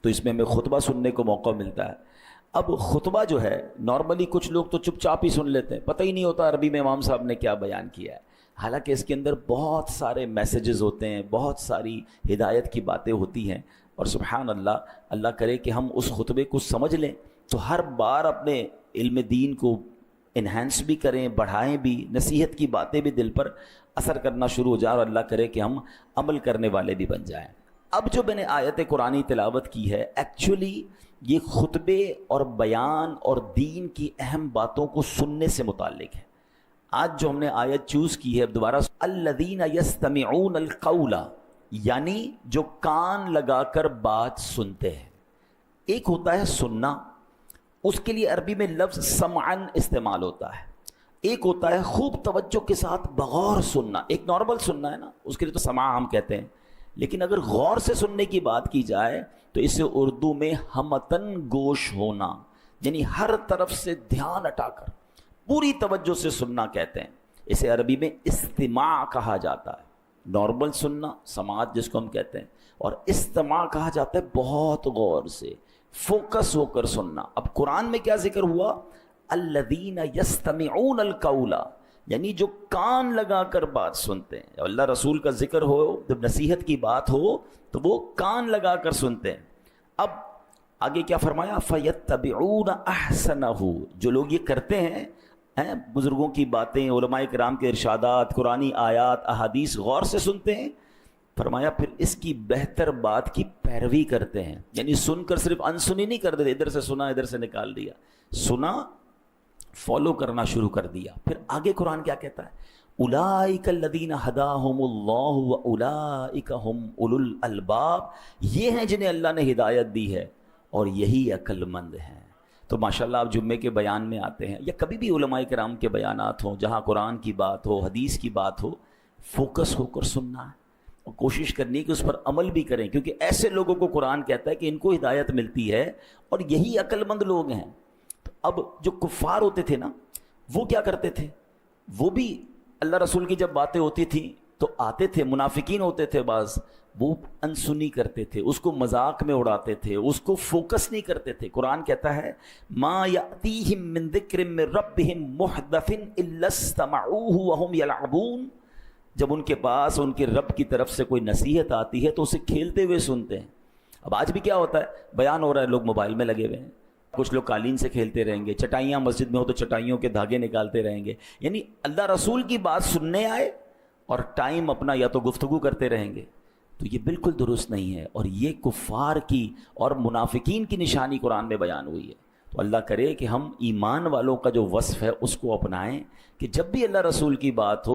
تو اس میں ہمیں خطبہ سننے کو موقع ملتا ہے۔ اب خطبہ جو ہے نارملی کچھ لوگ تو چپ چاپ ہی سن لیتے ہیں، پتہ ہی نہیں ہوتا عربی میں امام صاحب نے کیا بیان کیا ہے، حالانکہ اس کے اندر بہت سارے میسیجز ہوتے ہیں، بہت ساری ہدایت کی باتیں ہوتی ہیں، اور سبحان اللہ، اللہ کرے کہ ہم اس خطبے کو سمجھ لیں تو ہر بار اپنے علم دین کو انہینس بھی کریں، بڑھائیں بھی، نصیحت کی باتیں بھی دل پر اثر کرنا شروع ہو جائے، اور اللہ کرے کہ ہم عمل کرنے والے بھی بن جائیں۔ اب جو میں نے آیت قرآنی تلاوت کی ہے، ایکچولی یہ خطبے اور بیان اور دین کی اہم باتوں کو سننے سے متعلق ہے۔ آج جو ہم نے آیت چوز کی ہے دوبارہ، الذین یستمعون القول، یعنی جو کان لگا کر بات سنتے ہیں۔ ایک ہوتا ہے سننا، اس کے لیے عربی میں لفظ سمعن استعمال ہوتا ہے، ایک ہوتا ہے خوب توجہ کے ساتھ بغور سننا، ایک نارمل سننا ہے نا، اس کے لیے تو سماع ہم کہتے ہیں، لیکن اگر غور سے سننے کی بات کی جائے تو اسے اردو میں ہمتن گوش ہونا، یعنی ہر طرف سے دھیان ہٹا کر پوری توجہ سے سننا کہتے ہیں۔ اسے عربی میں استماع کہا جاتا ہے، نارمل سننا سماعت جس کو ہم کہتے ہیں، اور استماع کہا جاتا ہے بہت غور سے فوکس ہو کر سننا۔ اب قرآن میں کیا ذکر ہوا؟ الذین یستمعون القول، یعنی جو کان لگا کر بات سنتے ہیں۔ اللہ رسول کا ذکر ہو، جب نصیحت کی بات ہو تو وہ کان لگا کر سنتے ہیں۔ اب آگے کیا فرمایا؟ فَيَتَّبِعُونَ أَحْسَنَهُ، جو لوگ یہ کرتے ہیں بزرگوں کی باتیں، علماء کرام کے ارشادات، قرآنی آیات، احادیث غور سے سنتے ہیں، فرمایا پھر اس کی بہتر بات کی پیروی کرتے ہیں، یعنی سن کر صرف انسنی نہیں کر دیتے، ادھر سے سنا ادھر سے نکال دیا، سنا فالو کرنا شروع کر دیا۔ پھر آگے قرآن کیا کہتا ہے؟ اولئک الذین ھداھم اللہ واولئک ھم اولو الالباب، یہ ہیں جنہیں اللہ نے ہدایت دی ہے اور یہی عقل مند ہیں۔ تو ماشاءاللہ آپ جمعے کے بیان میں آتے ہیں یا کبھی بھی علماء کرام کے بیانات ہوں، جہاں قرآن کی بات ہو، حدیث کی بات ہو، فوکس ہو کر سننا ہے اور کوشش کرنی ہے کہ اس پر عمل بھی کریں، کیونکہ ایسے لوگوں کو قرآن کہتا ہے کہ ان کو ہدایت ملتی ہے اور یہی عقل مند لوگ ہیں۔ تو اب جو کفار ہوتے تھے نا، وہ کیا کرتے تھے؟ وہ بھی اللہ رسول کی جب باتیں ہوتی تھیں تو آتے تھے، منافقین ہوتے تھے بعض، وہ انسنی کرتے تھے، اس کو مذاق میں اڑاتے تھے، اس کو فوکس نہیں کرتے تھے۔ قرآن کہتا ہے ما یأتیہم من ذکر من ربہم محدث الا استمعوہ وہم یلعبون، جب ان کے پاس ان کے رب کی طرف سے کوئی نصیحت آتی ہے تو اسے کھیلتے ہوئے سنتے ہیں۔ اب آج بھی کیا ہوتا ہے، بیان ہو رہا ہے، لوگ موبائل میں لگے ہوئے ہیں، کچھ لوگ قالین سے کھیلتے رہیں گے، چٹائیاں مسجد میں ہو تو چٹائیوں کے دھاگے نکالتے رہیں گے، یعنی اللہ رسول کی بات سننے آئے اور ٹائم اپنا یا تو گفتگو کرتے رہیں گے، تو یہ بالکل درست نہیں ہے، اور یہ کفار کی اور منافقین کی نشانی قرآن میں بیان ہوئی ہے۔ تو اللہ کرے کہ ہم ایمان والوں کا جو وصف ہے اس کو اپنائیں، کہ جب بھی اللہ رسول کی بات ہو